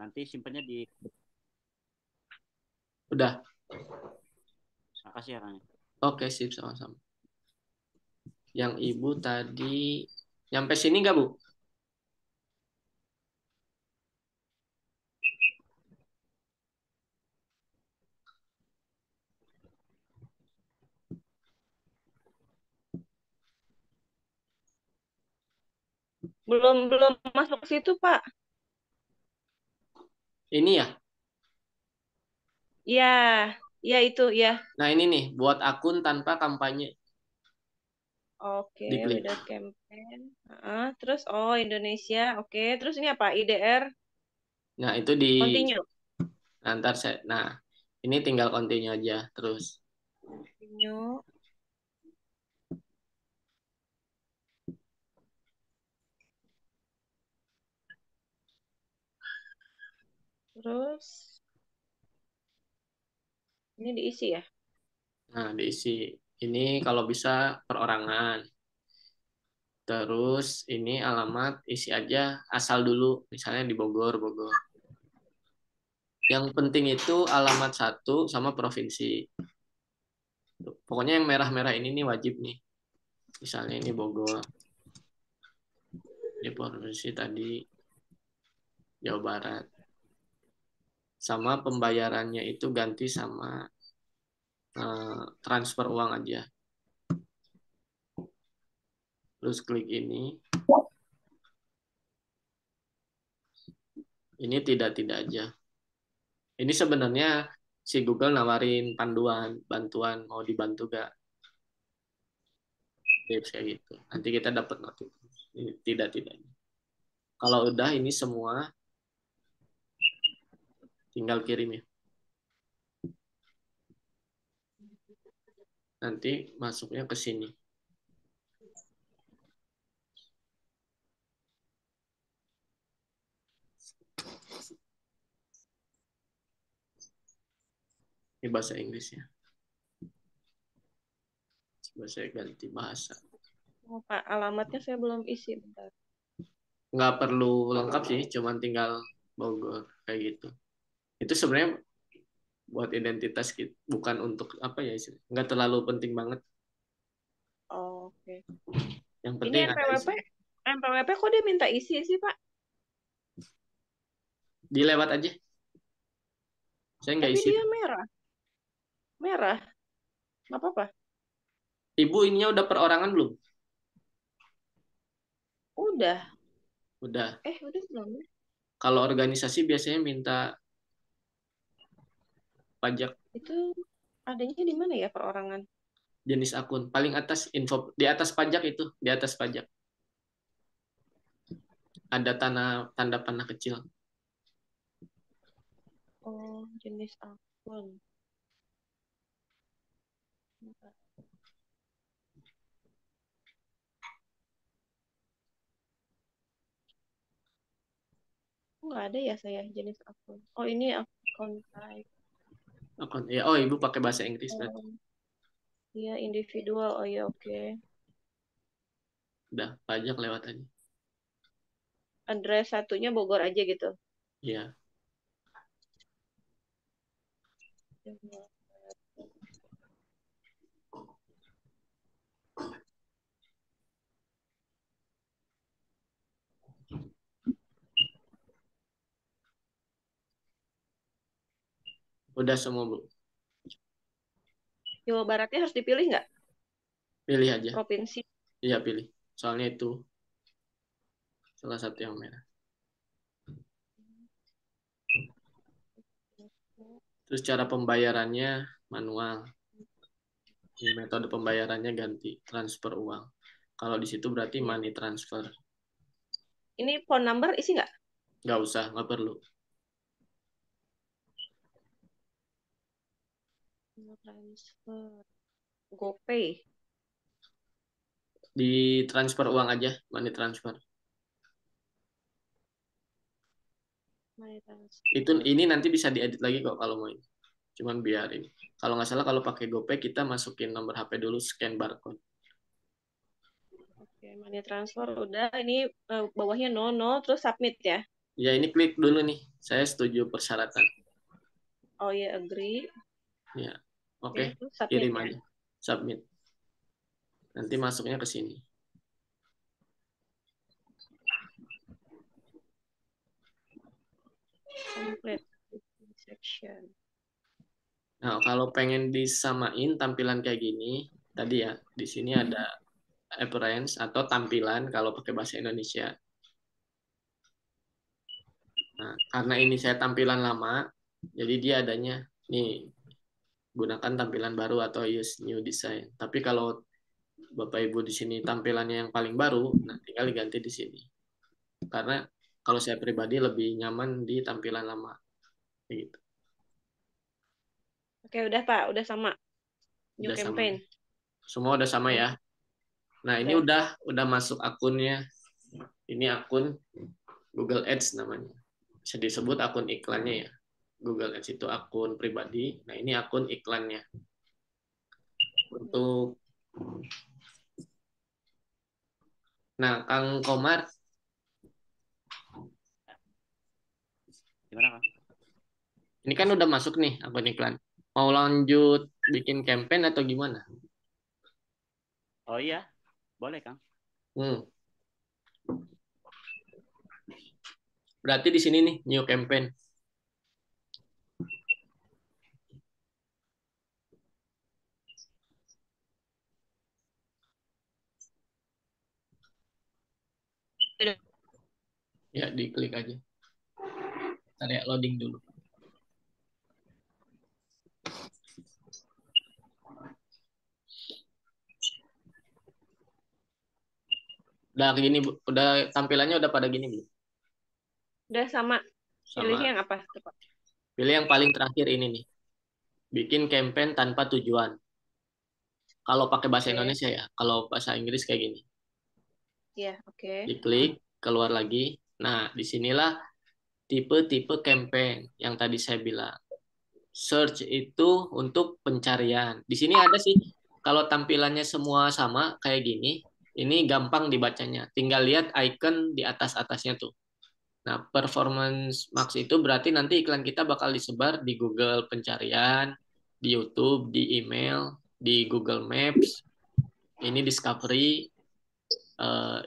Nanti simpennya di. Udah. Makasih ya Kang. Oke, sip, sama-sama. Yang ibu tadi nyampe sini nggak, Bu? Belum belum masuk ke situ, Pak. Ini ya. Iya, iya itu ya. Nah, ini nih, buat akun tanpa kampanye. Oke, Diklik. without campaign. Terus Indonesia. Oke, terus ini apa? IDR Nah, itu di continue. ntar saya. Nah, ini tinggal continue aja terus. Continue. Terus ini diisi ya. Nah, diisi. Ini kalau bisa perorangan. Terus ini alamat isi aja asal dulu, misalnya di Bogor, Bogor. Yang penting itu alamat satu sama provinsi. Pokoknya yang merah-merah ini nih wajib nih. Misalnya ini Bogor. Di provinsi tadi Jawa Barat. Sama pembayarannya itu ganti sama transfer uang aja. Terus klik ini. Ini tidak aja. Ini sebenarnya si Google nawarin panduan, bantuan, mau dibantu gak? Tips kayak gitu. Nanti kita dapat notifikasi. Tidak. Kalau udah ini semua, tinggal kirim ya. Nanti masuknya ke sini. Ini bahasa Inggris ya. Coba saya ganti bahasa. Oh, Pak, alamatnya saya belum isi. Bentar. Nggak perlu lengkap sih, cuman tinggal Bogor kayak gitu. Itu sebenarnya buat identitas kita, bukan untuk apa ya, nggak terlalu penting banget. Oh, oke. Yang Ini penting ada NPWP, isi. NPWP kok dia minta isi sih, Pak? Dilewat aja. Saya nggak Tapi isi. dia merah. Merah. Nggak apa-apa. Ibu ininya udah perorangan belum? Udah. Udah. Udah belum ya? Kalau organisasi biasanya minta pajak Itu adanya di mana ya perorangan? jenis akun. Paling atas info di atas pajak itu, di atas pajak. Ada tanda panah kecil. Oh, jenis akun. Nggak ada ya saya jenis akun. Oh, ini akun type. Akun. Ya, oh ibu pakai bahasa Inggris berarti. Oh, iya individual. Oh ya oke. Udah, pajak lewat aja. Address satunya Bogor aja gitu. Ya. Udah semua, Bu. Jawa Baratnya harus dipilih nggak? Pilih aja. Provinsi. Iya, pilih. Soalnya itu salah satu yang merah. Terus cara pembayarannya manual. Ini metode pembayarannya ganti transfer uang. Kalau di situ berarti Iya. money transfer. Ini phone number isi nggak? Nggak usah, nggak perlu. Transfer. GoPay. Di transfer uang aja, money transfer. My Itu transfer. ini nanti bisa diedit lagi kok kalau mau ini. Cuman biar ini. Kalau nggak salah kalau pakai GoPay kita masukin nomor HP dulu, scan barcode. Oke, money transfer udah. Ini bawahnya no no terus submit ya. Ya ini klik dulu nih. Saya setuju persyaratan. Oh ya, agree. Ya, Oke, oke. terus submit Kirim ya. aja. Submit. Nanti masuknya ke sini. Complete section. Nah, kalau pengen disamain tampilan kayak gini, tadi ya, di sini ada appearance atau tampilan kalau pakai bahasa Indonesia. Nah, karena ini saya tampilan lama, jadi dia adanya nih, gunakan tampilan baru atau use new design. Tapi kalau Bapak Ibu di sini tampilannya yang paling baru, nah tinggal diganti di sini. Karena kalau saya pribadi lebih nyaman di tampilan lama. Kayak gitu. Oke, udah Pak, udah sama. New Udah sama. campaign. Semua udah sama ya. Nah, ini udah masuk akunnya. Ini akun Google Ads namanya. Bisa disebut akun iklannya ya. Google Ads itu akun pribadi. Nah, ini akun iklannya. Untuk Nah, Kang Komar, Gimana, Kang? ini kan udah masuk nih akun iklan. Mau lanjut bikin campaign atau gimana? Oh iya, boleh, Kang. Hmm. Berarti di sini nih new campaign. Udah. Ya, diklik aja. Ntar ya, loading dulu. Udah gini, Bu. Udah tampilannya udah pada gini, Bu. Udah sama. Sama. Pilih yang apa tuh, Pak? Pilih yang paling terakhir ini nih. Bikin campaign tanpa tujuan. Kalau pakai bahasa Oke. Indonesia ya. Kalau bahasa Inggris kayak gini. Iya, oke. Diklik, keluar lagi. Nah, disinilah tipe-tipe campaign yang tadi saya bilang. Search itu untuk pencarian. Di sini ada sih, kalau tampilannya semua sama kayak gini, ini gampang dibacanya. Tinggal lihat icon di atas-atasnya tuh. Nah, performance max itu berarti nanti iklan kita bakal disebar di Google pencarian, di YouTube, di email, di Google Maps, ini discovery,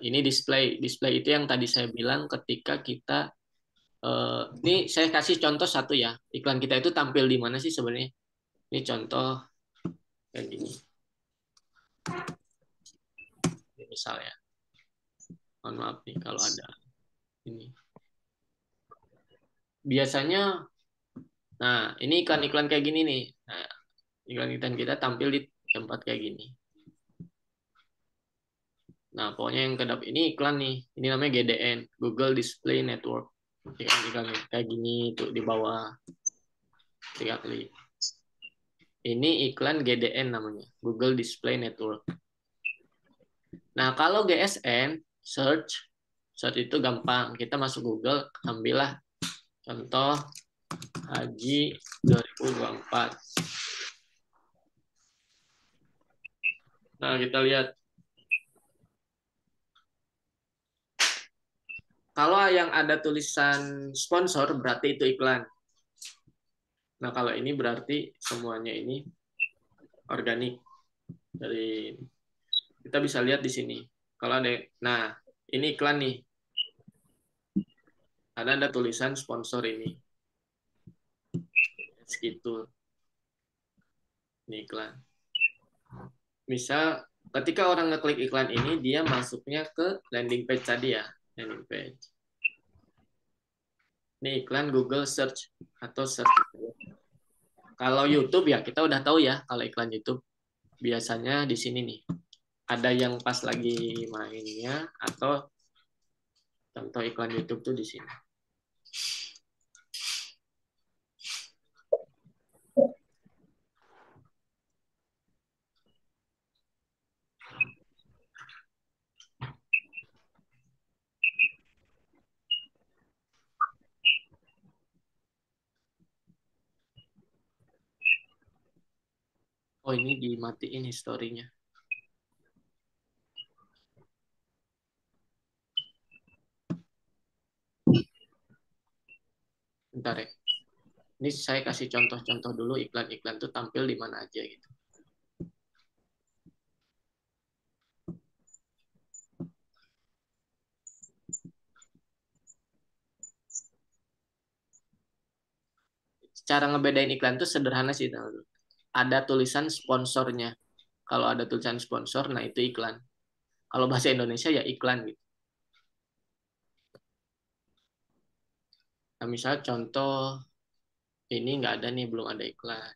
ini display. Display itu yang tadi saya bilang ketika kita ini saya kasih contoh satu ya. Iklan kita itu tampil di mana sih sebenarnya? Ini contoh kayak gini. Ini misalnya, mohon maaf nih kalau ada ini. Biasanya, nah ini iklan-iklan kayak gini nih. Nah, iklan-iklan kita tampil di tempat kayak gini. Nah, pokoknya yang kedap ini iklan nih. Ini namanya GDN, Google Display Network. Iklan kayak gini tuh di bawah. 3 klik. Ini iklan GDN namanya, Google Display Network. Nah, kalau GSN, search, search itu gampang. Kita masuk Google, ambillah contoh Haji 2024. Nah, kita lihat. Kalau yang ada tulisan sponsor, berarti itu iklan. Nah, kalau ini berarti semuanya ini organik. Dari kita bisa lihat di sini. Kalau ada, nah ini iklan nih. Ada tulisan sponsor ini. Segitu. Ini iklan. Misal ketika orang ngeklik iklan ini, dia masuknya ke landing page tadi ya, landing page. Ini iklan Google Search atau search. Kalau YouTube ya kita udah tahu ya, kalau iklan YouTube biasanya di sini nih. Ada yang pas lagi mainnya atau contoh iklan YouTube tuh di sini. Oh, ini dimatiin historinya. Bentar ya. Ini saya kasih contoh-contoh dulu iklan-iklan tuh tampil di mana aja gitu. Cara ngebedain iklan tuh sederhana sih. Ada tulisan sponsornya. Kalau ada tulisan sponsor, nah itu iklan. Kalau bahasa Indonesia ya iklan gitu. Nah, misal contoh ini nggak ada nih, belum ada iklan.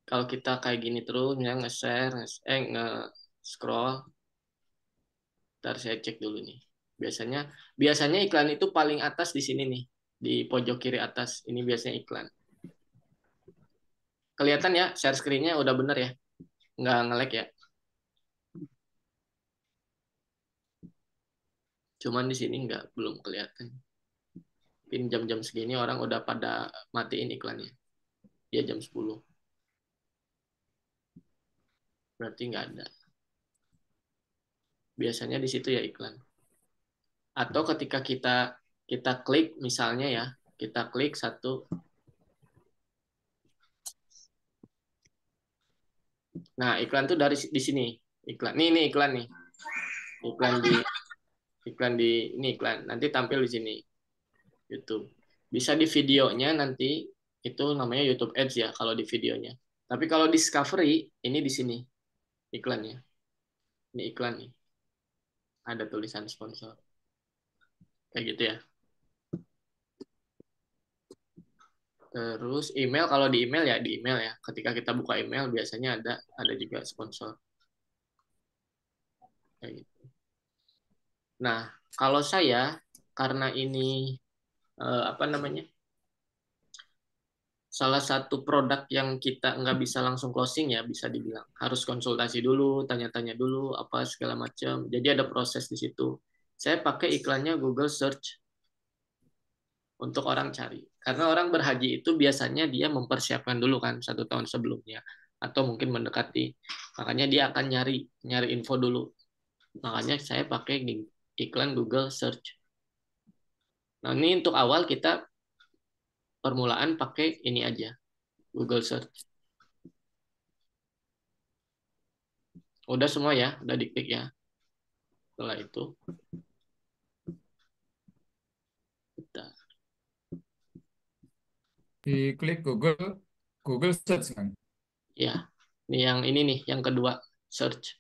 Kalau kita kayak gini terus, misalnya nge-share, nge-scroll, ntar saya cek dulu nih. Biasanya iklan itu paling atas di sini nih, di pojok kiri atas. Ini biasanya iklan. Kelihatan ya, share screen-nya udah bener ya, nggak nge-lag ya. Cuman di sini nggak, belum kelihatan. Mungkin jam-jam segini orang udah pada matiin iklannya. Ya jam 10. Berarti nggak ada. Biasanya di situ ya iklan. Atau ketika kita klik misalnya ya, kita klik satu. Nah, iklan tuh dari di sini. Iklan. Nih iklan nih. Iklan di ini iklan. Nanti tampil di sini. YouTube. Bisa di videonya nanti itu namanya YouTube Ads ya kalau di videonya. Tapi kalau Discovery ini di sini iklannya. Ini iklan nih. Ada tulisan sponsor. Kayak gitu ya. Terus email, kalau di email ya di email ya. Ketika kita buka email biasanya ada juga sponsor. Kayak gitu. Nah, kalau saya karena ini apa namanya? Salah satu produk yang kita nggak bisa langsung closing ya, bisa dibilang. Harus konsultasi dulu, tanya-tanya dulu, apa segala macam. Jadi ada proses di situ. Saya pakai iklannya Google Search untuk orang cari. Karena orang berhaji itu biasanya dia mempersiapkan dulu kan 1 tahun sebelumnya. Atau mungkin mendekati. Makanya dia akan nyari info dulu. Makanya saya pakai iklan Google Search. Nah ini untuk awal kita permulaan pakai ini aja, Google Search. Udah semua ya, udah diklik ya. Setelah itu, kita Diklik Google, Google Search kan. ya, ini nih, yang kedua, search.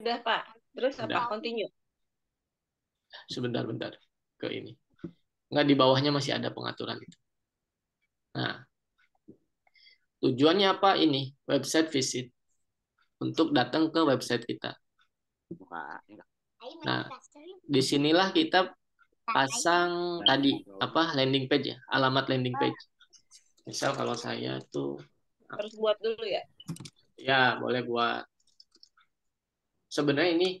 Udah, Pak. Terus apa? Udah, Continue. sebentar-bentar ke ini. Nggak, di bawahnya masih ada pengaturan itu. Nah, tujuannya apa ini? Website visit. Untuk datang ke website kita. Buka. Nah, disinilah kita pasang tadi apa landing page ya, alamat landing page. Misal kalau saya tuh Harus buat dulu ya. ya boleh buat. Sebenarnya ini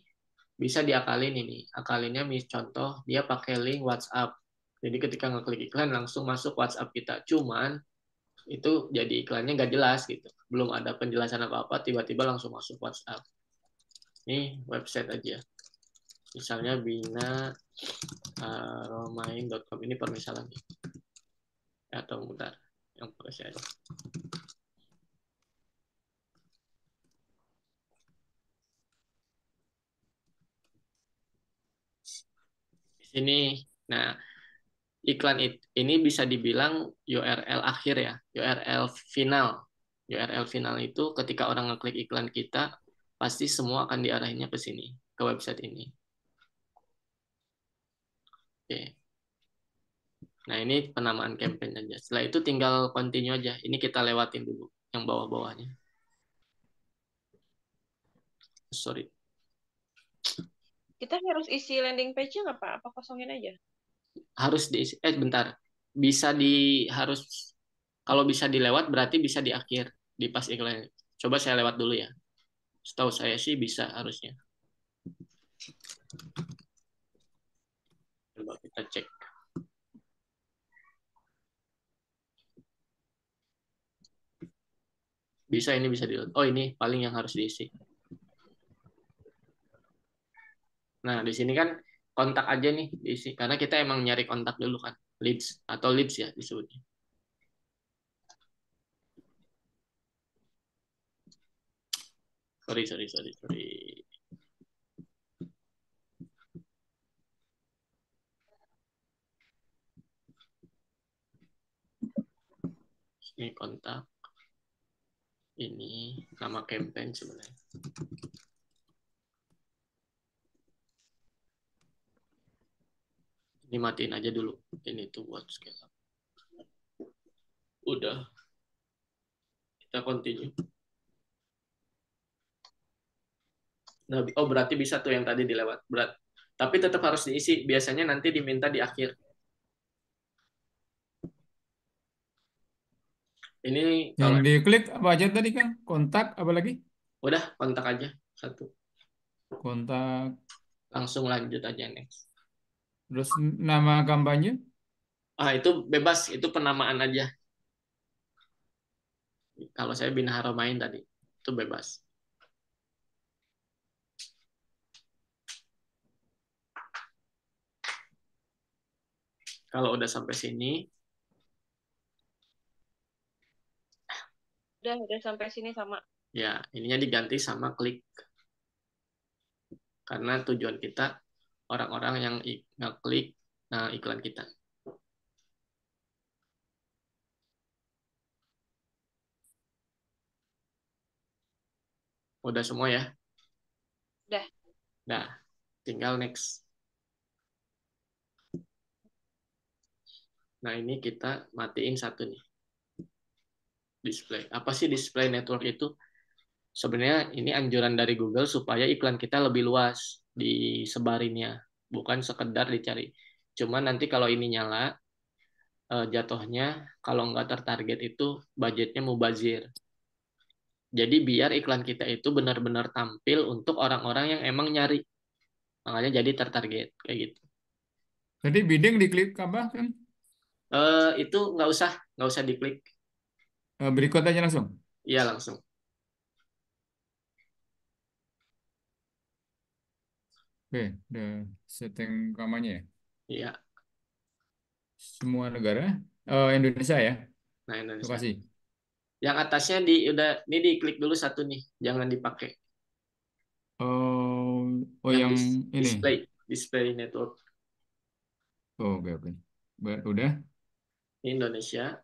bisa diakalin ini. Akalinnya contoh dia pakai link WhatsApp. Jadi ketika ngeklik iklan langsung masuk WhatsApp kita. Cuman itu jadi iklannya nggak jelas gitu. Belum ada penjelasan apa-apa, tiba-tiba langsung masuk WhatsApp. Ini website aja. Misalnya bina.romain.com, ini permisalan. Atau bentar, yang proses aja. Di sini, nah iklan ini bisa dibilang URL akhir ya, URL final. URL final itu ketika orang ngeklik iklan kita, pasti semua akan diarahinnya ke sini, ke website ini. Oke. Nah, ini penamaan campaign aja. Setelah itu tinggal continue aja. Ini kita lewatin dulu yang bawah-bawahnya. Sorry. Kita harus isi landing page-nya nggak, Pak? Apa kosongin aja? Harus diisi. Bentar. Bisa harus, kalau bisa dilewat berarti bisa di akhir, di pas iklan. Coba saya lewat dulu ya. Setahu saya sih bisa harusnya. Coba kita cek. Bisa, ini bisa dilihat. Oh, ini paling yang harus diisi. Nah, di sini kan kontak aja nih diisi karena kita emang nyari kontak dulu kan, leads atau leads ya disebutnya. Sorry. Ini kontak. Ini nama campaign sebenarnya. Ini matiin aja dulu. Ini tuh buat scale up. Udah. Kita continue. Nah, oh berarti bisa tuh yang tadi dilewat. Tapi tetap harus diisi. Biasanya nanti diminta di akhir. Ini Yang kalau diklik apa aja tadi Kang? Kontak apa lagi? udah kontak aja satu. Kontak, Langsung lanjut aja next. terus nama kampanye? Itu bebas, itu penamaan aja. Kalau saya Binahara main tadi, itu bebas. Kalau udah sampai sini, Udah sampai sini sama. ya ininya diganti sama klik. Karena tujuan kita orang-orang yang ngeklik iklan kita. Udah semua ya? Udah. Nah, tinggal next. Nah, ini kita matiin satu nih. Display. Apa sih display network itu? Sebenarnya ini anjuran dari Google supaya iklan kita lebih luas disebarinnya, bukan sekedar dicari. Cuma nanti kalau ini nyala, jatuhnya kalau nggak tertarget itu budgetnya mubazir. Jadi biar iklan kita itu benar-benar tampil untuk orang-orang yang emang nyari. Makanya jadi tertarget kayak gitu. Tadi bidding diklik apa Kang? Itu nggak usah diklik. Berikut aja langsung. Iya langsung. Oke, udah setting kampanye ya. Iya. Semua negara. Indonesia ya. Nah Terima Indonesia. kasih. Yang atasnya ini diklik dulu satu nih, jangan dipakai. Yang Yang ini. display network. Oh, oke. Udah. Ini Indonesia.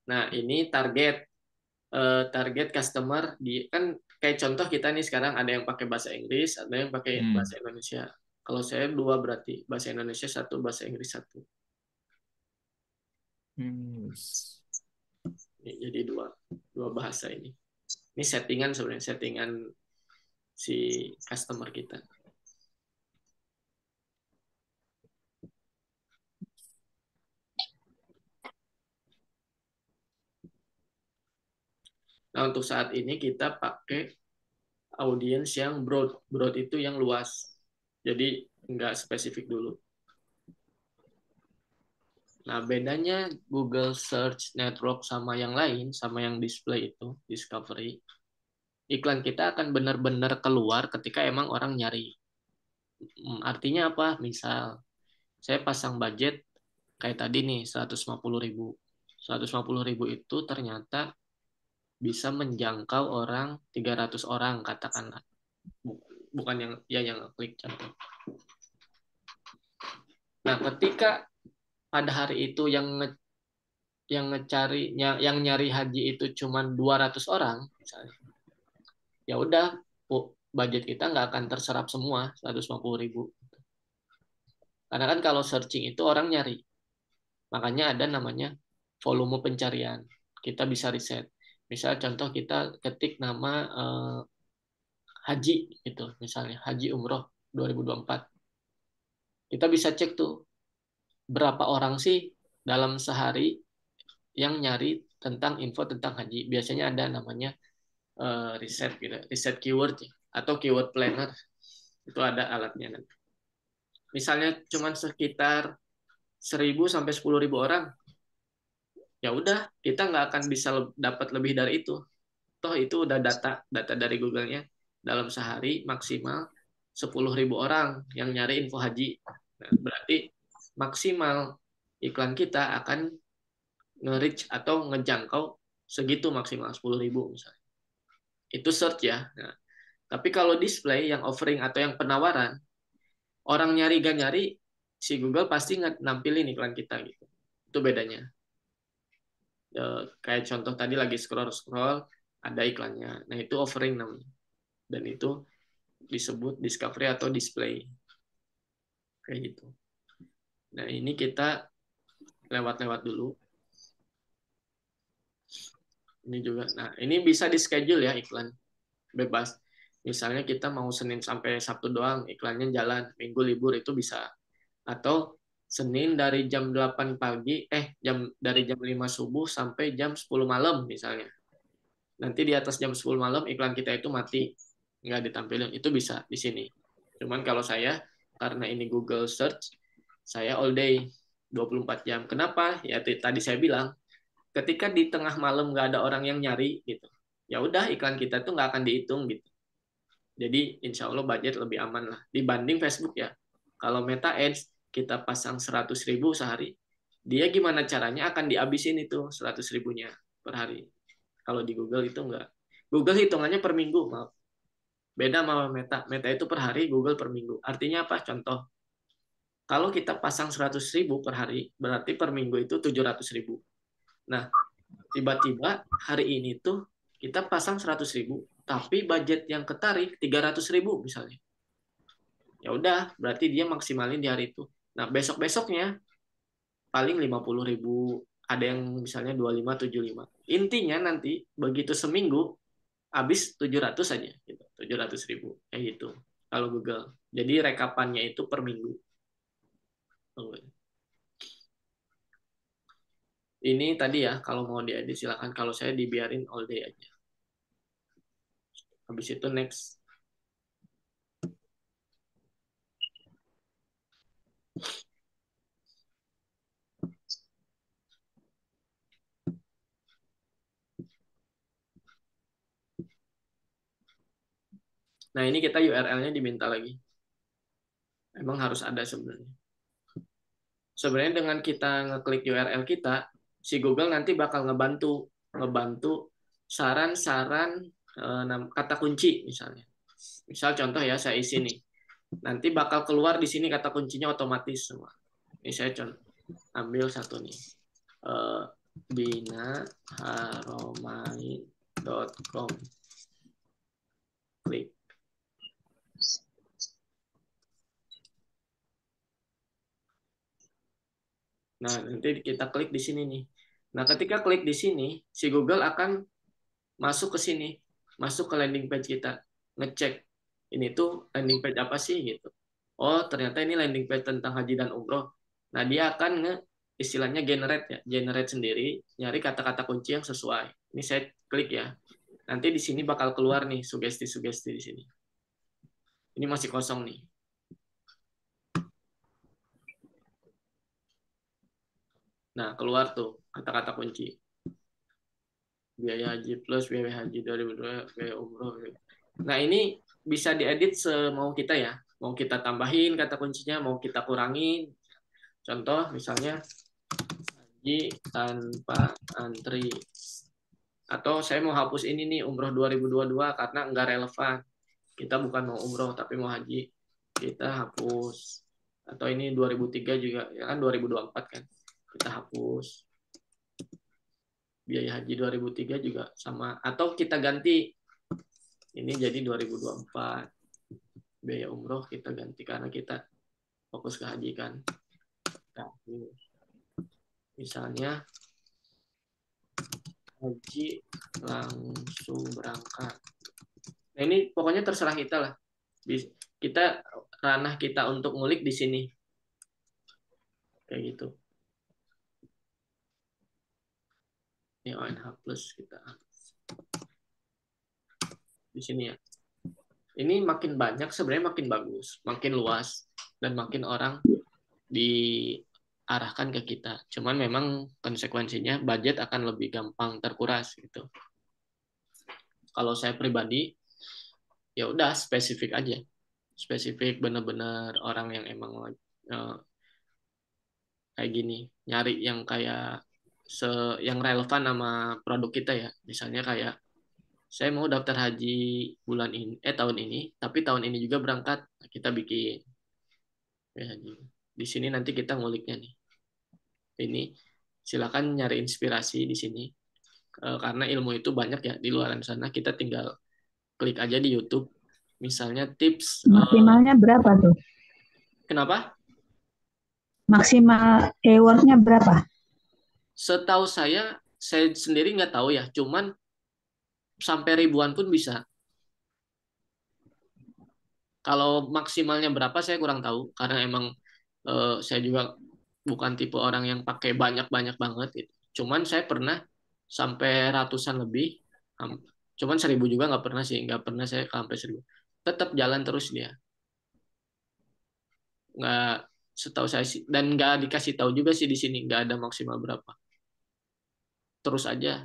Nah ini target customer kan kayak contoh kita nih sekarang ada yang pakai bahasa Inggris, ada yang pakai bahasa Indonesia. Kalau saya dua berarti bahasa Indonesia satu, bahasa Inggris satu. Jadi dua bahasa ini. Ini settingan sebenarnya, settingan si customer kita. Nah, untuk saat ini kita pakai audiens yang broad. Broad itu yang luas. Jadi nggak spesifik dulu. Nah, bedanya Google Search Network sama yang lain, sama yang display itu, Discovery, iklan kita akan benar-benar keluar ketika emang orang nyari. Artinya apa? Misal, saya pasang budget kayak tadi nih, 150.000. 150.000 itu ternyata bisa menjangkau orang 300 orang katakanlah. Bukan yang klik contoh. Nah, ketika pada hari itu yang nyari haji itu cuma 200 orang misalnya. Ya udah, budget kita nggak akan terserap semua 150.000. Karena kan kalau searching itu orang nyari. Makanya ada namanya volume pencarian. Kita bisa riset. Misal contoh kita ketik nama haji itu, misalnya haji umroh 2024. Kita bisa cek tuh berapa orang sih dalam sehari yang nyari tentang info tentang haji. Biasanya ada namanya riset gitu, riset keyword atau keyword planner. Itu ada alatnya nanti. Misalnya cuma sekitar 1.000 sampai 10.000 orang, ya udah kita nggak akan bisa dapat lebih dari itu. Toh itu udah data dari Google-nya dalam sehari maksimal 10.000 orang yang nyari info haji. Nah, berarti maksimal iklan kita akan nge-reach atau ngejangkau segitu maksimal 10.000 misalnya. Itu search ya. Nah, tapi kalau display yang offering atau yang penawaran, orang nyari gak nyari, si Google pasti nampilin iklan kita gitu. Itu bedanya. Kayak contoh tadi lagi scroll ada iklannya. Nah, itu offering namanya. Dan itu disebut discovery atau display. Kayak gitu. Nah, ini kita lewat-lewat dulu. Ini juga. Nah, ini bisa di schedule ya iklan. Bebas. Misalnya kita mau Senin sampai Sabtu doang, iklannya jalan. Minggu libur itu bisa. Atau Senin dari jam 8 pagi, dari jam 5 subuh sampai jam 10 malam misalnya. Nanti di atas jam 10 malam iklan kita itu mati, nggak ditampilin. Itu bisa di sini. Cuman kalau saya, karena ini Google Search, saya all day, 24 jam. Kenapa? Ya tadi saya bilang, ketika di tengah malam nggak ada orang yang nyari, gitu, ya udah iklan kita tuh nggak akan dihitung gitu. Jadi insya Allah budget lebih aman lah. Dibanding Facebook ya. Kalau Meta Ads, kita pasang 100.000 sehari, dia gimana caranya akan dihabisin itu 100.000-nya per hari. Kalau di Google itu enggak. Google hitungannya per minggu, maaf. Beda sama Meta. Meta itu per hari, Google per minggu. Artinya apa? Contoh, kalau kita pasang 100.000 per hari, berarti per minggu itu 700.000. Nah, tiba-tiba hari ini tuh kita pasang 100.000, tapi budget yang ketarik 300.000 misalnya. Ya udah, berarti dia maksimalin di hari itu. Nah, besok-besoknya paling 50.000, ada yang misalnya 25, 75. Intinya nanti begitu seminggu habis 700 aja gitu. 700.000 kayak gitu. Kalau Google. Jadi rekapannya itu per minggu. Ini tadi ya, kalau mau diedit silakan. Kalau saya dibiarin all day aja. Habis itu next. Nah, ini kita URL-nya diminta lagi. Emang harus ada sebenarnya. Sebenarnya dengan kita ngeklik URL kita, si Google nanti bakal ngebantu saran-saran kata kunci misalnya. Misal contoh ya, saya isi nih. Nanti bakal keluar di sini kata kuncinya otomatis semua. Ini saya ambil satu nih. binaharomain.com. Klik. Nah, nanti kita klik di sini nih. Nah, ketika klik di sini, si Google akan masuk ke sini, masuk ke landing page kita, ngecek ini tuh landing page apa sih gitu. Oh, ternyata ini landing page tentang haji dan umroh. Nah, dia akan istilahnya generate sendiri, nyari kata-kata kunci yang sesuai. Ini saya klik ya. Nanti di sini bakal keluar nih sugesti-sugesti di sini. Ini masih kosong nih. Nah, keluar tuh kata-kata kunci. Biaya haji plus, biaya haji 2002, biaya umroh. Nah, ini bisa diedit semau kita ya. Mau kita tambahin kata kuncinya, mau kita kurangin. Contoh misalnya haji tanpa antri. Atau saya mau hapus ini nih umroh 2022 karena nggak relevan. Kita bukan mau umroh tapi mau haji. Kita hapus. Atau ini 2003 juga, ya kan 2024 kan. Kita hapus. Biaya haji 2003 juga sama. Atau kita ganti. Ini jadi 2024. Biaya umroh kita ganti karena kita fokus ke haji kan. Nah, misalnya haji langsung berangkat. Nah, ini pokoknya terserah kita lah. Kita ranah kita untuk ngulik di sini. Kayak gitu. Ini ONH plus kita. Di sini ya. Ini makin banyak sebenarnya makin bagus, makin luas dan makin orang diarahkan ke kita. Cuman memang konsekuensinya budget akan lebih gampang terkuras gitu. Kalau saya pribadi ya udah spesifik aja. spesifik bener-bener orang yang emang kayak gini nyari yang kayak yang relevan sama produk kita ya. Misalnya kayak saya mau daftar haji bulan ini tahun ini, tapi tahun ini juga berangkat. Nah, kita bikin ya, haji. Di sini nanti kita nguliknya nih. Ini silakan nyari inspirasi di sini. Karena ilmu itu banyak ya di luar sana. Kita tinggal klik aja di YouTube. Misalnya tips. Maksimalnya berapa tuh? Kenapa? Maksimal keywordnya berapa? Setahu saya sendiri nggak tahu ya. Cuman sampai ribuan pun bisa. Kalau maksimalnya berapa saya kurang tahu. Karena emang saya juga bukan tipe orang yang pakai banyak-banyak banget gitu. Cuman saya pernah sampai ratusan lebih. Cuman 1.000 juga nggak pernah sih, nggak pernah saya sampai 1.000. Tetap jalan terus dia. Nggak setahu saya sih, dan nggak dikasih tahu juga sih di sini nggak ada maksimal berapa. Terus aja.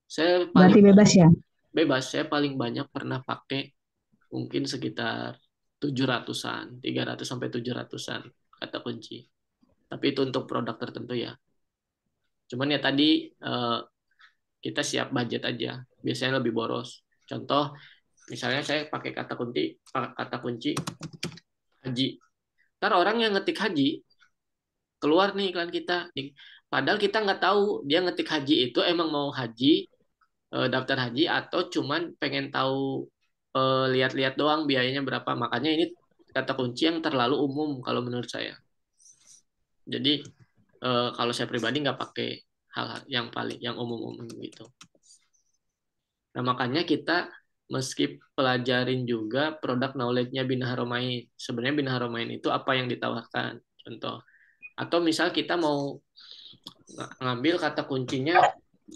Saya Berarti paling bebas ya? bebas. Saya paling banyak pernah pakai mungkin sekitar 700-an, 300 sampai 700-an kata kunci. Tapi itu untuk produk tertentu ya. Cuman ya tadi kita siap budget aja. Biasanya lebih boros. Contoh, misalnya saya pakai kata kunci haji. Ntar orang yang ngetik haji, keluar nih iklan kita. Padahal kita nggak tahu dia ngetik haji itu emang mau haji, daftar haji, atau cuman pengen tahu lihat-lihat doang biayanya berapa. Makanya ini kata kunci yang terlalu umum kalau menurut saya. Jadi kalau saya pribadi nggak pakai hal yang paling yang umum-umum gitu. Nah, makanya kita meski pelajarin juga produk knowledge-nya Bina Haromain. Sebenarnya Bina Haromain itu apa yang ditawarkan. Contoh. Atau misal kita mau ngambil kata kuncinya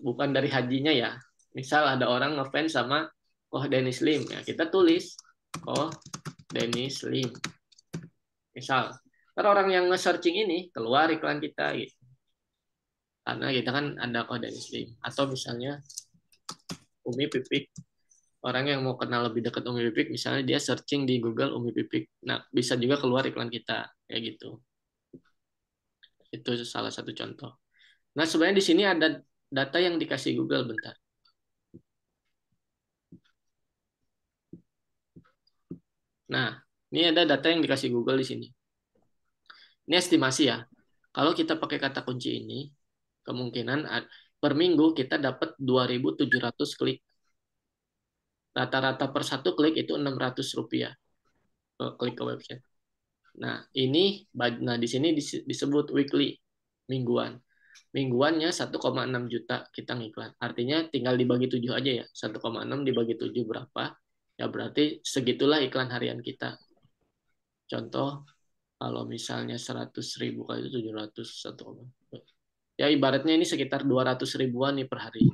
bukan dari hajinya ya. Misal ada orang ngefans sama Koh Dennis Lim. Ya, kita tulis Koh Dennis Lim. Misal. Kalau orang yang nge-searching ini, keluar iklan kita. Gitu. Karena kita kan ada Koh Dennis Lim. Atau misalnya Umi Pipik, orang yang mau kenal lebih dekat Umi Pipik, misalnya dia searching di Google Umi Pipik. Nah, bisa juga keluar iklan kita, kayak gitu. Itu salah satu contoh. Nah, sebenarnya di sini ada data yang dikasih Google, bentar. Nah, ini ada data yang dikasih Google di sini. Ini estimasi ya. Kalau kita pakai kata kunci ini, kemungkinan per minggu kita dapat 2.700 klik. Rata-rata per satu klik itu Rp600 klik ke website. Nah, di sini disebut weekly, mingguan. Mingguannya 1,6 juta kita ngiklan. Artinya tinggal dibagi 7 aja ya. 1,6 dibagi 7 berapa? Ya berarti segitulah iklan harian kita. Contoh, kalau misalnya 100.000 kali itu 700, 1, ya ibaratnya ini sekitar 200 ribuan nih per hari.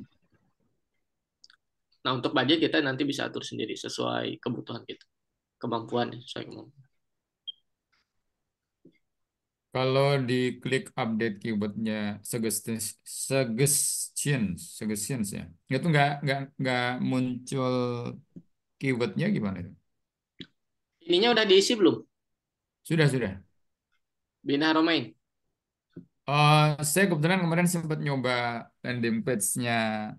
Nah, untuk budget kita nanti bisa atur sendiri sesuai kebutuhan kita. Kemampuan, sesuai kemampuan. Kalau diklik update keywordnya suggestions ya, itu nggak muncul keywordnya gimana itu? Ininya udah diisi belum? Sudah. Bina Romain. Saya kebetulan kemarin sempat nyoba landing page-nya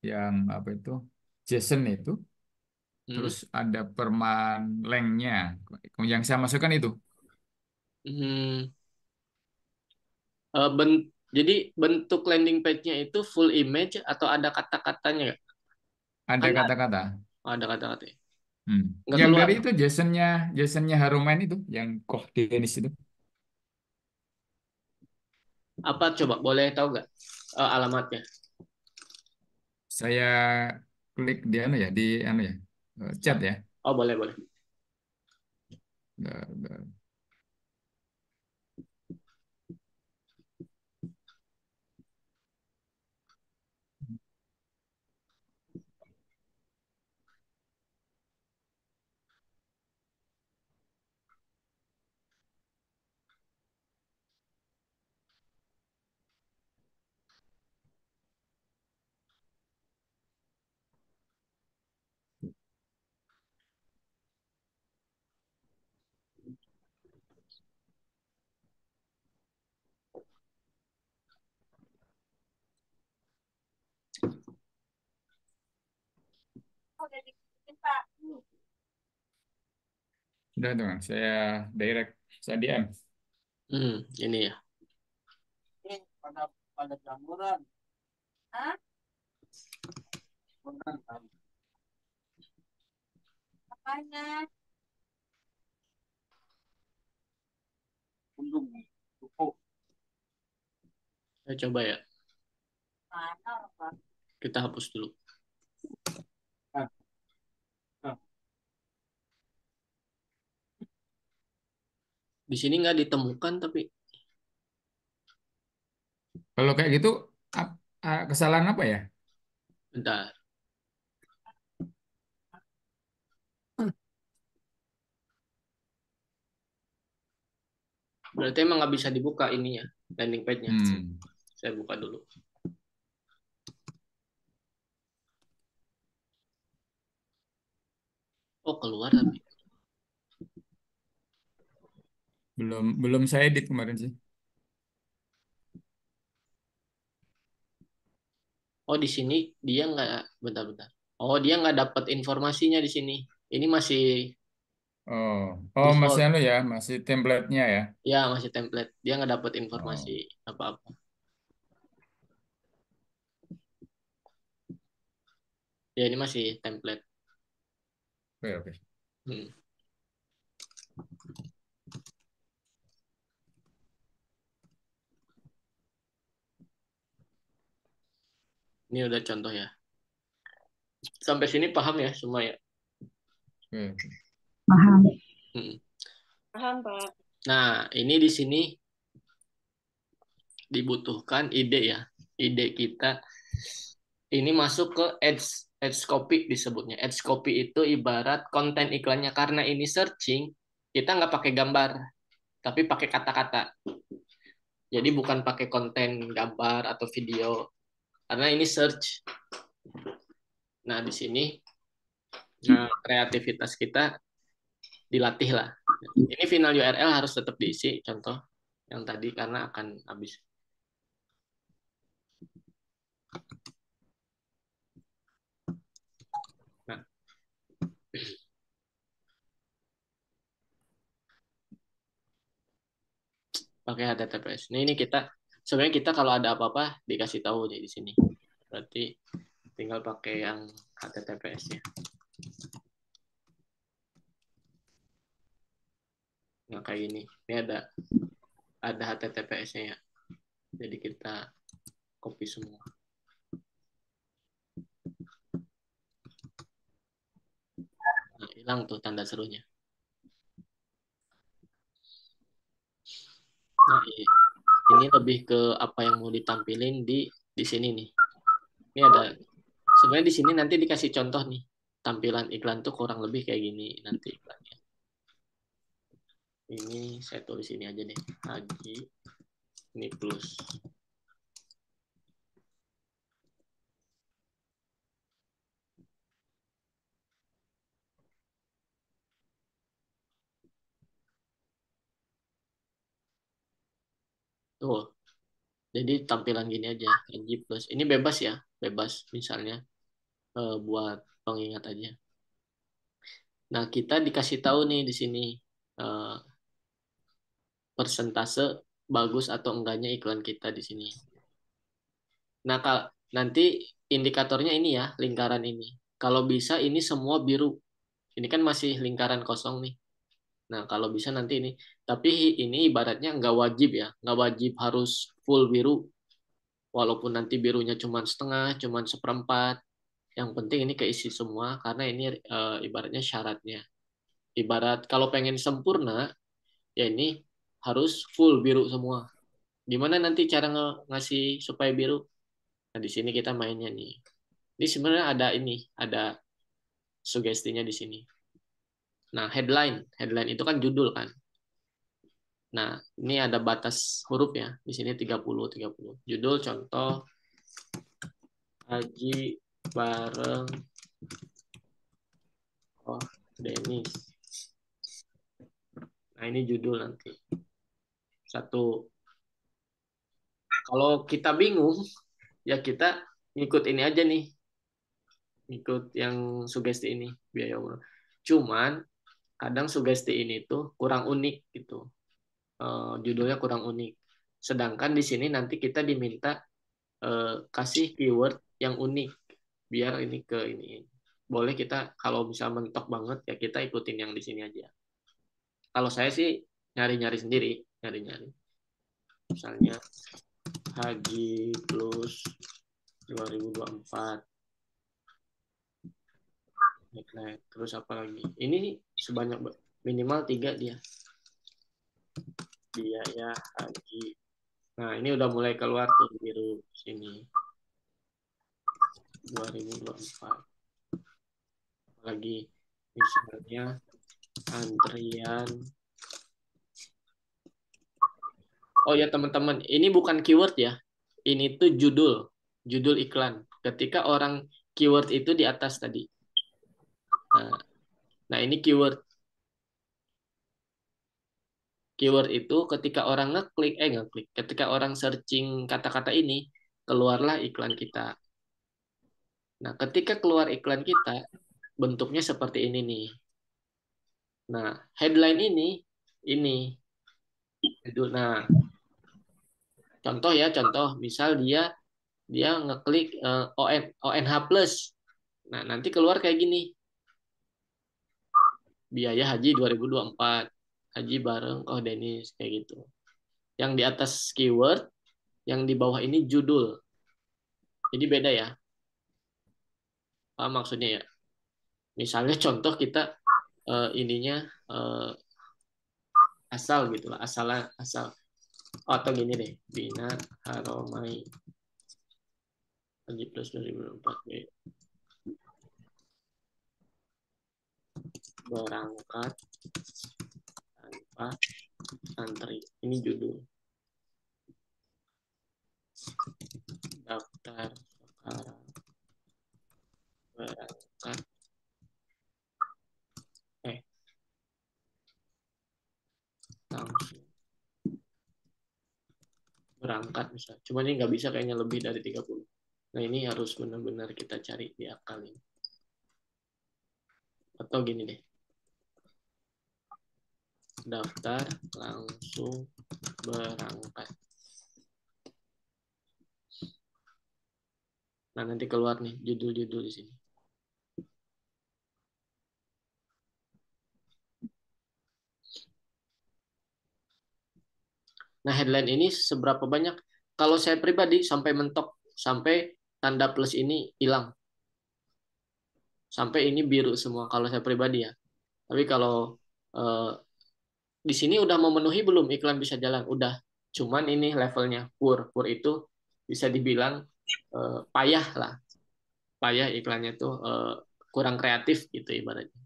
yang apa itu, JSON itu, Hmm. terus ada perman length-nya, yang saya masukkan itu. Hmm. Jadi bentuk landing page-nya itu full image atau ada kata-katanya nggak? Ada Kan kata-kata. ada kata-katanya. Hmm. Nggak Yang keluar. dari itu Jasonnya Haruman itu, yang Koh Denis itu. Apa coba boleh tahu nggak alamatnya? Saya klik di chat ya. Oh boleh boleh. Bentar. Udah tuh, Kang. Saya direct, saya DM. Ini ya. Saya coba ya. Kita hapus dulu. Di sini nggak ditemukan tapi Kalau kayak gitu, kesalahan apa ya? bentar. Berarti emang nggak bisa dibuka ininya, landing page-nya. Saya buka dulu. Oh, keluar tapi. Belum saya edit kemarin sih. Oh, di sini dia nggak, bentar-bentar. Oh, dia nggak dapat informasinya di sini. Ini masih Masih default. anu ya, masih template-nya ya. Ya, masih template. Dia nggak dapat informasi Oh, apa-apa. Ya, ini masih template. oke oke. Hmm. Ini udah contoh ya. Sampai sini paham ya semua ya? Oke, oke. Paham. Paham, Pak. Nah, ini di sini dibutuhkan ide ya. Ide kita ini masuk ke ads copy disebutnya. Ads copy itu ibarat konten iklannya. Karena ini searching, kita nggak pakai gambar, tapi pakai kata-kata. Jadi bukan pakai konten gambar atau video, karena ini search. Nah, di sini kreativitas kita dilatih lah. Ini final URL harus tetap diisi, contoh yang tadi karena akan habis. Nah, pakai HTTPS. Ini kita sebenarnya kita kalau ada apa-apa dikasih tahu nih di sini. Berarti tinggal pakai yang HTTPS-nya. Nah, kayak ini. Ini ada HTTPS-nya ya. Jadi kita copy semua. Nah, hilang tuh tanda serunya. Nah, ini lebih ke apa yang mau ditampilin di sini nih. Ini ada sebenarnya di sini nanti dikasih contoh nih. Tampilan iklan tuh kurang lebih kayak gini nanti iklannya. Ini saya tulis ini aja deh. Haji ini plus. Tuh. Jadi tampilan gini aja, Haji plus. Ini bebas ya, bebas misalnya buat pengingat aja. Nah, kita dikasih tahu nih di sini eh, persentase bagus atau enggaknya iklan kita di sini. Nah, nanti indikatornya ini ya, lingkaran ini. Kalau bisa ini semua biru. Ini kan masih lingkaran kosong nih. Nah, kalau bisa nanti ini. Tapi ini ibaratnya nggak wajib ya. Nggak wajib harus full biru. Walaupun nanti birunya cuma setengah, cuma seperempat. Yang penting ini keisi semua karena ini ibaratnya syaratnya. Ibarat kalau pengen sempurna, ya ini harus full biru semua. Gimana nanti cara ngasih supaya biru? Nah, di sini kita mainnya nih. Ini sebenarnya ada sugestinya di sini. Nah, headline itu kan judul kan. Nah, ini ada batas huruf ya. Di sini 30. Judul contoh Haji bareng Denis. Nah, ini judul nanti. Satu. Kalau kita bingung, ya kita ngikut ini aja nih. ikut yang sugesti ini, biaya umroh. Cuman kadang sugesti ini tuh kurang unik gitu. Judulnya kurang unik. Sedangkan di sini nanti kita diminta kasih keyword yang unik biar ini ke ini. Boleh kita kalau bisa mentok banget ya kita ikutin yang di sini aja. Kalau saya sih nyari-nyari sendiri, nyari-nyari. Misalnya Haji Plus 2024. Terus apa lagi? Ini sebanyak minimal 3 dia. Biaya haji. Nah, ini udah mulai keluar tuh biru sini. 2024. Lagi misalnya antrian. Oh ya teman-teman, ini bukan keyword ya. Ini tuh judul iklan. Ketika orang keyword itu di atas tadi. Nah ini keyword. Keyword itu ketika orang ngeklik, ketika orang searching kata-kata ini, keluarlah iklan kita. Nah, ketika keluar iklan kita, bentuknya seperti ini nih. Nah, headline ini. Nah, contoh, misal dia ngeklik ONH Plus. Nah, nanti keluar kayak gini. Biaya haji 2024. Haji bareng Denis, kayak gitu. Yang di atas keyword, yang di bawah ini judul. Jadi beda ya. Apa maksudnya ya? Misalnya contoh kita ininya asal gitu lah, asal. Atau gini deh, Bina Haromai Haji Plus 2024 berangkat tanpa santri. Ini judul. Daftar sekarang. Berangkat. Langsung. Berangkat misalnya. Cuma ini nggak bisa kayaknya lebih dari 30. Nah ini harus benar-benar kita cari di akal ini. Atau gini deh. Daftar langsung berangkat. Nah, nanti keluar nih judul-judul di sini. Nah, headline ini seberapa banyak? Kalau saya pribadi sampai mentok, sampai tanda plus ini hilang. Sampai ini biru semua kalau saya pribadi ya. Tapi kalau di sini udah memenuhi belum iklan bisa jalan? Udah. Cuman ini levelnya poor. Poor itu bisa dibilang payah lah. Payah iklannya tuh kurang kreatif gitu ibaratnya.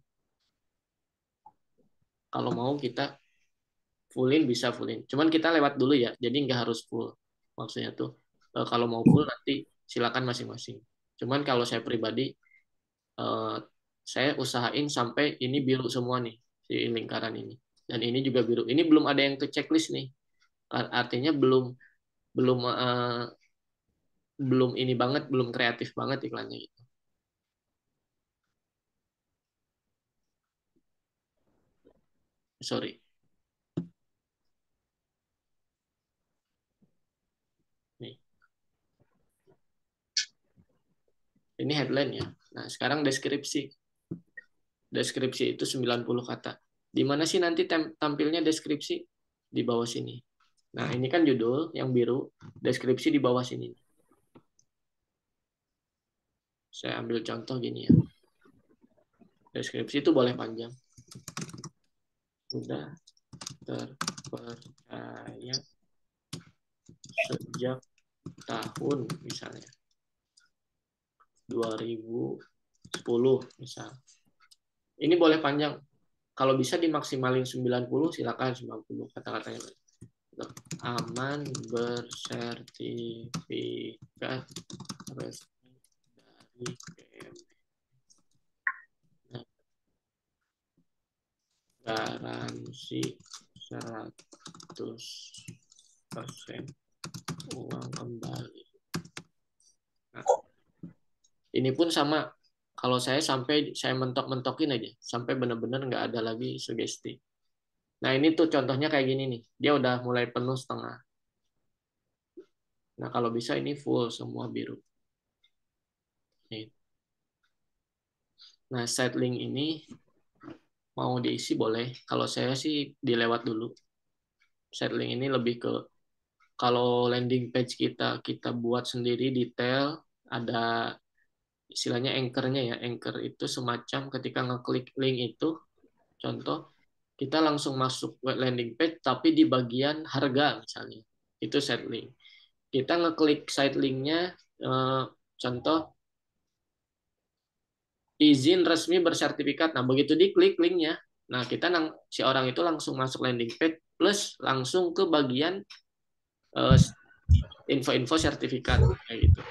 Kalau mau kita fullin bisa fullin. Cuman kita lewat dulu ya. Jadi nggak harus full. Maksudnya tuh kalau mau full nanti silakan masing-masing. Cuman kalau saya pribadi saya usahain sampai ini biru semua nih si lingkaran ini. Dan ini juga biru. Ini belum ada yang ke checklist nih. Artinya belum ini banget, belum kreatif banget iklannya gitu. Sorry. Nih. Ini headline ya. Nah, sekarang deskripsi. Deskripsi itu 90 kata. Di mana sih nanti tampilnya deskripsi? Di bawah sini. Nah, ini kan judul yang biru, deskripsi di bawah sini. Saya ambil contoh gini ya. Deskripsi itu boleh panjang. Sudah terpercaya sejak tahun misalnya 2010 misal. Ini boleh panjang. Kalau bisa dimaksimalin 90 silakan 90 kata-katanya. Aman bersertifikat resmi dari PME. Garansi 100% uang kembali. Nah, ini pun sama. Kalau saya sampai saya mentok-mentokin aja sampai benar-benar nggak ada lagi sugesti. Nah ini tuh contohnya kayak gini nih, dia udah mulai penuh setengah. Nah kalau bisa ini full semua biru. Nih. Nah side link ini mau diisi boleh. Kalau saya sih dilewat dulu. Side link ini lebih ke kalau landing page kita buat sendiri detail, ada istilahnya anchor-nya ya. Anchor itu semacam ketika ngeklik link itu, contoh kita langsung masuk web landing page tapi di bagian harga misalnya. Itu side link. Kita ngeklik side link-nya, contoh izin resmi bersertifikat. Nah, begitu diklik linknya, nah kita si orang itu langsung masuk landing page plus langsung ke bagian info-info sertifikat kayak gitu.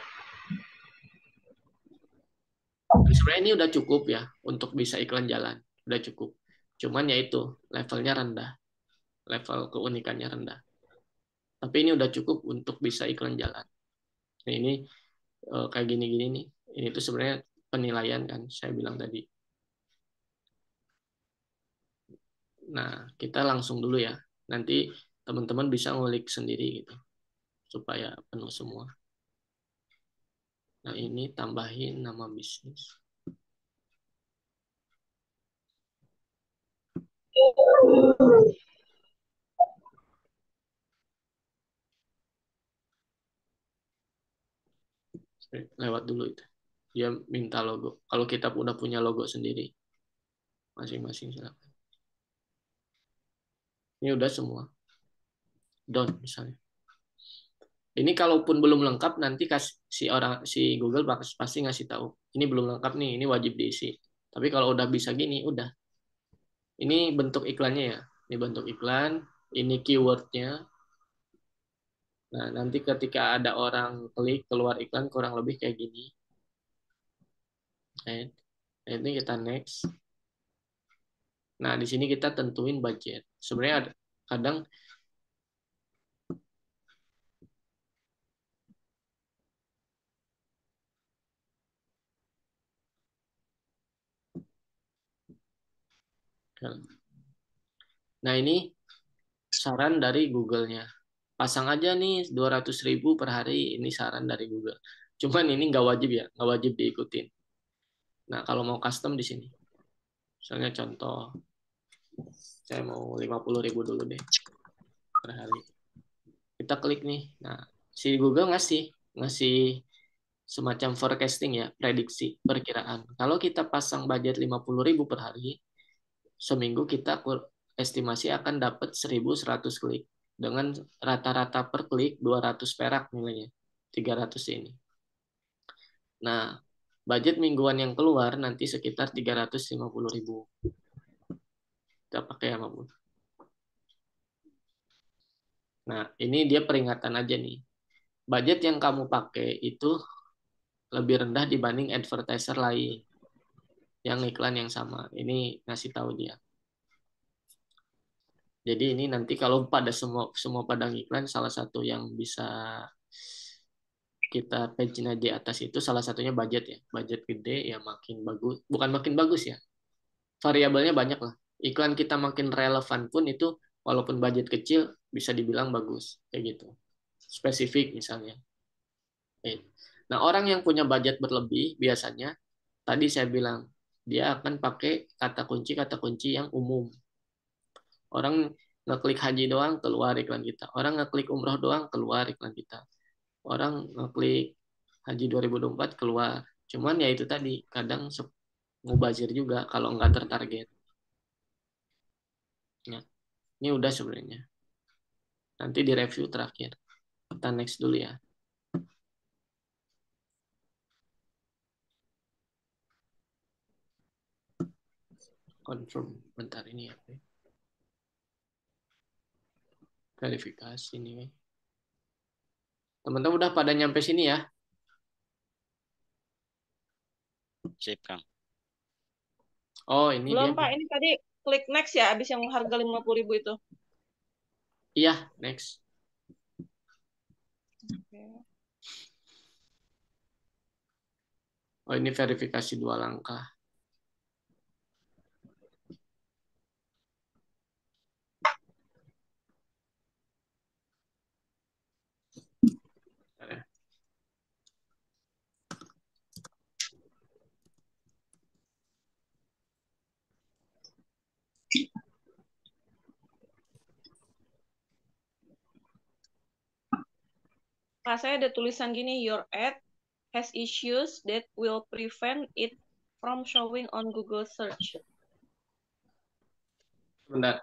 Sebenarnya ini udah cukup ya untuk bisa iklan jalan, udah cukup. Cuman ya itu levelnya rendah, level keunikannya rendah. Tapi ini udah cukup untuk bisa iklan jalan. Nah, ini kayak gini-gini nih. Ini tuh sebenarnya penilaian kan, saya bilang tadi. Nah, kita langsung dulu ya. Nanti teman-teman bisa ngulik sendiri gitu, supaya penuh semua. Nah, ini tambahin nama bisnis. Lewat dulu itu. Dia minta logo. Kalau kita udah punya logo sendiri, masing-masing silakan. Ini udah semua. Done misalnya. Ini kalaupun belum lengkap nanti si Google pasti ngasih tahu. Ini belum lengkap nih, ini wajib diisi. Tapi kalau udah bisa gini, udah. Ini bentuk iklannya ya. Ini bentuk iklan, ini keywordnya. Nah, nanti ketika ada orang klik keluar iklan kurang lebih kayak gini. Nah, ini kita next. Nah, di sini kita tentuin budget. Sebenarnya kadang nah ini saran dari Google-nya. Pasang aja nih 200.000 per hari, ini saran dari Google. Cuman ini nggak wajib ya, nggak wajib diikutin. Nah, kalau mau custom di sini. Misalnya contoh, saya mau 50.000 dulu deh per hari. Kita klik nih. Nah, si Google ngasih semacam forecasting ya, prediksi, perkiraan. Kalau kita pasang budget 50.000 per hari, seminggu kita estimasi akan dapat 1.100 klik. Dengan rata-rata per klik 200 perak nilainya. 300 ini. Nah, budget mingguan yang keluar nanti sekitar 350.000. Kita pakai ya, Mamun. Nah, ini dia peringatan aja nih. Budget yang kamu pakai itu lebih rendah dibanding advertiser lain yang iklan yang sama. Ini ngasih tahu dia. Jadi ini nanti kalau pada semua padang iklan salah satu yang bisa kita page di atas itu salah satunya budget ya. Budget gede ya makin bagus. Bukan makin bagus ya. Variabelnya banyak lah. Iklan kita makin relevan pun itu walaupun budget kecil bisa dibilang bagus kayak gitu. Spesifik misalnya. Nah, orang yang punya budget berlebih biasanya tadi saya bilang dia akan pakai kata kunci yang umum. Orang ngeklik haji doang keluar iklan kita. Orang ngeklik umroh doang keluar iklan kita. Orang ngeklik haji 2024 keluar. Cuman ya itu tadi kadang mubazir juga kalau nggak tertarget. Ya, ini udah sebenarnya. Nanti di review terakhir. Kita next dulu ya. Confirm. Bentar ini ya. Verifikasi ini. Teman-teman udah pada nyampe sini ya? Sip, Kang. Oh, ini Belum, dia. Pak. Ini tadi klik next ya, abis yang harga 50.000 itu. Iya, next. Oke. Oh, ini verifikasi 2 langkah. Bentar ya. Pak, saya ada tulisan gini, your ad has issues that will prevent it from showing on Google search. Bentar.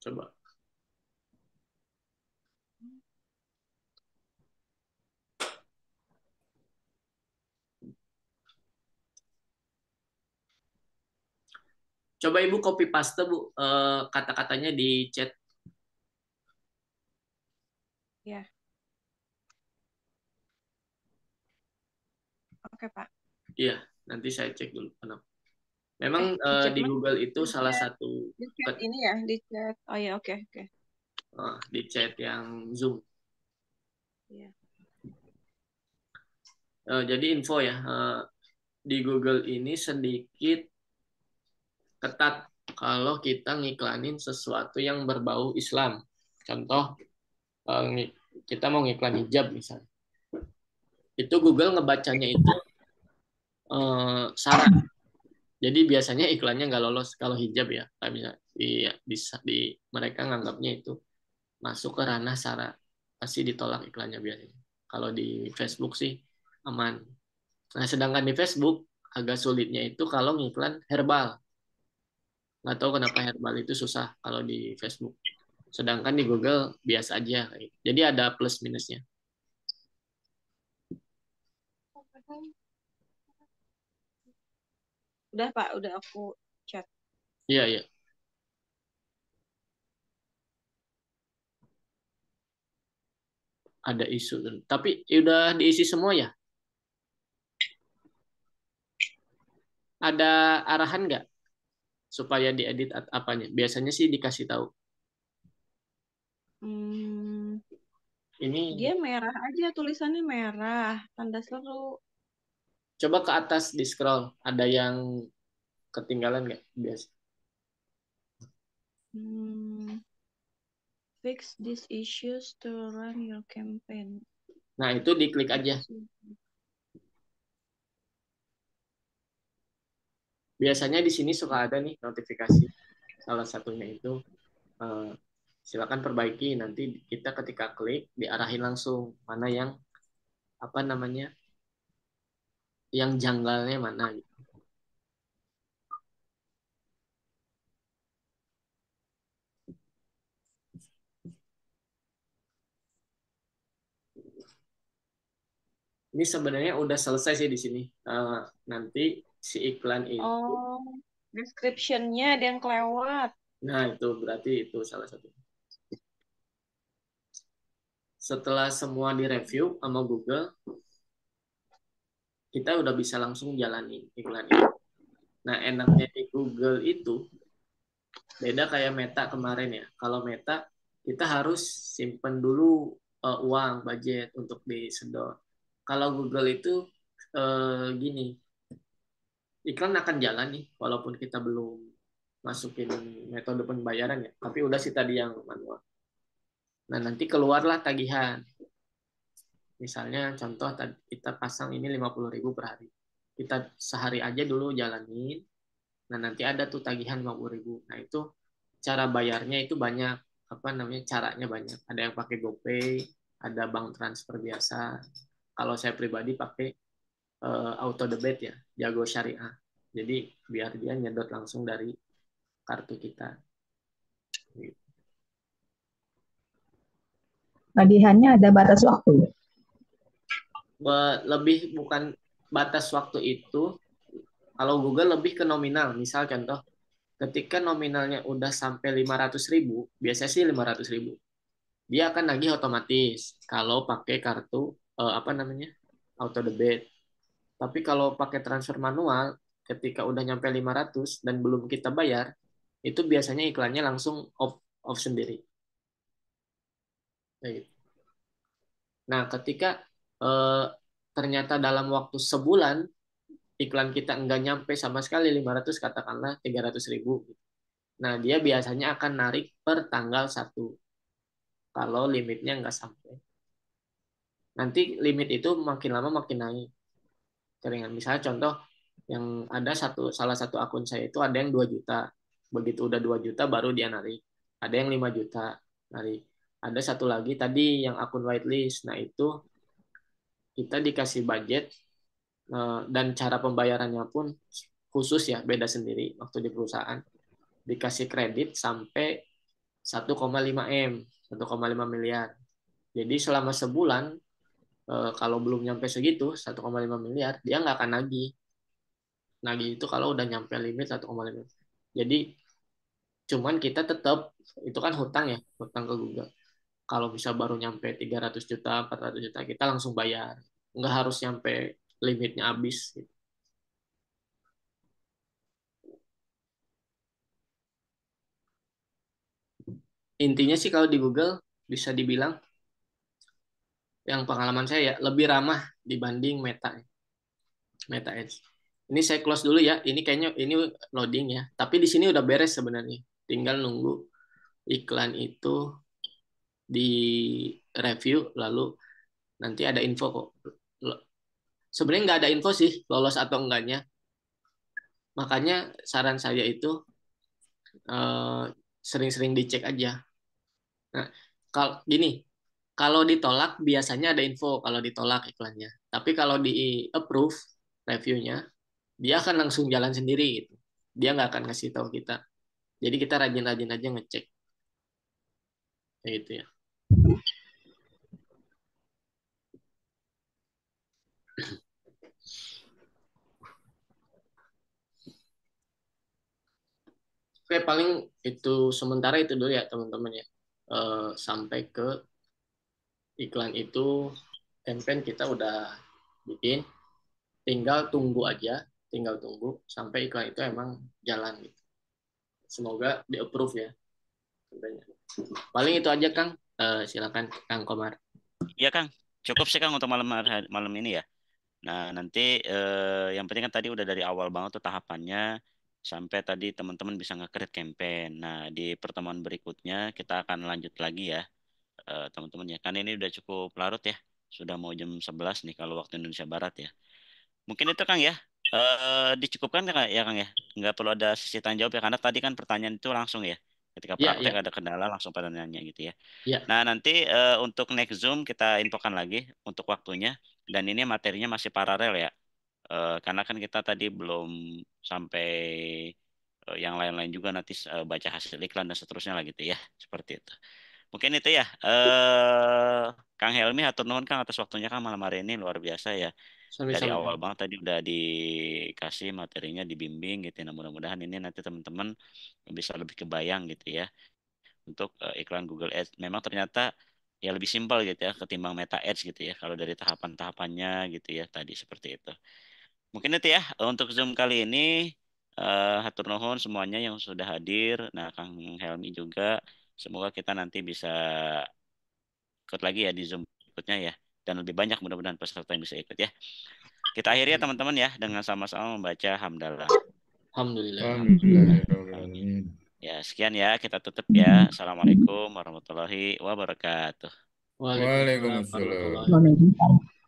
Coba. Coba Ibu copy paste Bu, kata-katanya di chat. Ya. Oke, Pak. Iya, nanti saya cek dulu. Memang Di chat di mana? Google itu Di salah chat. satu Di chat ini ya, di chat. Oh ya, oke, oke. di chat yang Zoom. Iya. Jadi info ya, di Google ini sedikit ketat kalau kita ngiklanin sesuatu yang berbau Islam. Contoh, kita mau ngiklan hijab misalnya. Itu Google ngebacanya itu syarat. Jadi biasanya iklannya nggak lolos kalau hijab ya. Kayak misalnya di mereka nganggapnya itu masuk ke ranah syarat. Pasti ditolak iklannya biasanya. Kalau di Facebook sih aman. Nah, sedangkan di Facebook agak sulitnya itu kalau ngiklan herbal. Nggak tahu kenapa herbal itu susah kalau di Facebook. Sedangkan di Google biasa aja. Jadi ada plus minusnya. Udah, Pak, udah aku chat. Iya, iya. Ada isu. Tapi udah diisi semua ya? Ada arahan nggak supaya diedit apanya? Biasanya sih dikasih tahu. Ini Dia merah aja, tulisannya merah. Tanda seru. coba ke atas di scroll. Ada yang ketinggalan nggak? Biasa. Fix these issues to run your campaign. Nah, itu diklik aja. Biasanya di sini suka ada nih notifikasi. Salah satunya itu silakan perbaiki. Nanti kita ketika klik diarahin langsung mana yang apa namanya, yang janggalnya mana. Ini sebenarnya udah selesai sih di sini. Nanti si iklan ini. Oh, description-nya ada yang kelewat. Nah, itu berarti itu salah satu. Setelah semua direview sama Google, kita udah bisa langsung jalanin iklan itu. Nah, enaknya di Google itu beda kayak Meta kemarin ya. Kalau Meta kita harus simpen dulu uang budget untuk disedot. Kalau Google itu gini, iklan akan jalan nih walaupun kita belum masukin metode pembayaran ya. Tapi udah sih tadi yang manual. Nah, nanti keluarlah tagihan. Misalnya contoh kita pasang ini 50.000 per hari. Kita sehari aja dulu jalanin. Nah, nanti ada tuh tagihan 50.000. Nah, itu cara bayarnya itu banyak, apa namanya, caranya banyak. Ada yang pakai GoPay, ada bank transfer biasa. Kalau saya pribadi pakai auto debit ya, Jago Syariah. Jadi biar dia nyedot langsung dari kartu kita. Tagihannya ada batas waktu. Lebih bukan batas waktu itu. Kalau Google lebih ke nominal. Misal contoh, ketika nominalnya udah sampai 500.000, biasanya sih 500.000. dia akan nagih otomatis kalau pakai kartu apa namanya? Auto debit. Tapi kalau pakai transfer manual, ketika udah nyampe 500 dan belum kita bayar, itu biasanya iklannya langsung off sendiri. Kayak gitu. Nah, ketika eh, ternyata dalam waktu sebulan iklan kita nggak nyampe sama sekali 500, katakanlah 300.000. Nah, dia biasanya akan narik per tanggal 1 kalau limitnya nggak sampai. Nanti limit itu makin lama makin naik. Keringan. Misalnya contoh yang ada salah satu akun saya itu ada yang 2 juta. Begitu udah 2 juta baru dia narik. Ada yang 5 juta narik. Ada satu lagi tadi yang akun whitelist. Nah, itu kita dikasih budget dan cara pembayarannya pun khusus ya, beda sendiri waktu di perusahaan. Dikasih kredit sampai 1,5 M, 1,5 miliar. Jadi selama sebulan kalau belum nyampe segitu 1,5 miliar, dia nggak akan nagih. Nagih itu kalau udah nyampe limit 1,5. Jadi cuman kita tetap, itu kan hutang ya, hutang ke Google. Kalau bisa baru nyampe 300 juta, 400 juta, kita langsung bayar. Nggak harus nyampe limitnya habis. Intinya sih kalau di Google bisa dibilang yang pengalaman saya ya lebih ramah dibanding Meta Ads. Ini saya close dulu ya. Ini kayaknya ini loading ya. Tapi di sini udah beres sebenarnya. Tinggal nunggu iklan itu di review lalu nanti ada info kok. Sebenarnya nggak ada info sih lolos atau enggaknya. Makanya saran saya itu sering-sering dicek aja. Nah, kalau gini, kalau ditolak biasanya ada info kalau ditolak iklannya. Tapi kalau di approve reviewnya, dia akan langsung jalan sendiri gitu. Dia nggak akan ngasih tahu kita. Jadi kita rajin-rajin aja ngecek. Kayak gitu ya. Oke, paling itu sementara itu dulu ya teman-teman ya. Sampai ke iklan itu campaign kita udah bikin, tinggal tunggu aja, tinggal tunggu sampai iklan itu emang jalan gitu. Semoga di approve ya. Paling itu aja Kang. Silakan Kang Komar. Iya Kang, cukup sih Kang untuk malam ini ya. Nah nanti yang penting kan tadi udah dari awal banget tuh tahapannya sampai tadi teman-teman bisa nge-create campaign. Nah di pertemuan berikutnya kita akan lanjut lagi ya teman-teman ya. Kan ini udah cukup larut ya. Sudah mau jam 11 nih kalau waktu Indonesia Barat ya. Mungkin itu Kang ya. Dicukupkan ya Kang ya. Nggak perlu ada sesi tanya jawab ya karena tadi kan pertanyaan itu langsung ya. Ketika Ya, praktek ya, ada kendala langsung pada nanya gitu ya. ya. Nah, nanti untuk next Zoom kita infokan lagi untuk waktunya dan ini materinya masih paralel ya. Karena kan kita tadi belum sampai yang lain-lain juga nanti baca hasil iklan dan seterusnya lah gitu ya. Seperti itu. Mungkin itu ya. Kang Helmi hatur nuhun Kang atas waktunya Kang malam hari ini luar biasa ya. Dari Sami-sami. awal banget tadi udah dikasih materinya, dibimbing gitu ya. Nah, mudah-mudahan ini nanti teman-teman bisa lebih kebayang gitu ya untuk iklan Google Ads. Memang ternyata ya lebih simpel gitu ya ketimbang Meta Ads gitu ya. Kalau dari tahapan-tahapannya gitu ya tadi seperti itu. Mungkin itu ya untuk Zoom kali ini. Hatur nuhun semuanya yang sudah hadir. Nah, Kang Helmi juga. Semoga kita nanti bisa ikut lagi ya di Zoom berikutnya ya. Dan lebih banyak mudah-mudahan peserta yang bisa ikut ya. Kita akhiri ya teman-teman ya dengan sama-sama membaca hamdalah. Alhamdulillah. Alhamdulillahirrahmanirrahim. Ya, sekian ya. Kita tutup ya. Assalamualaikum warahmatullahi wabarakatuh. Waalaikumsalam Waalaikumsalam. warahmatullahi wabarakatuh.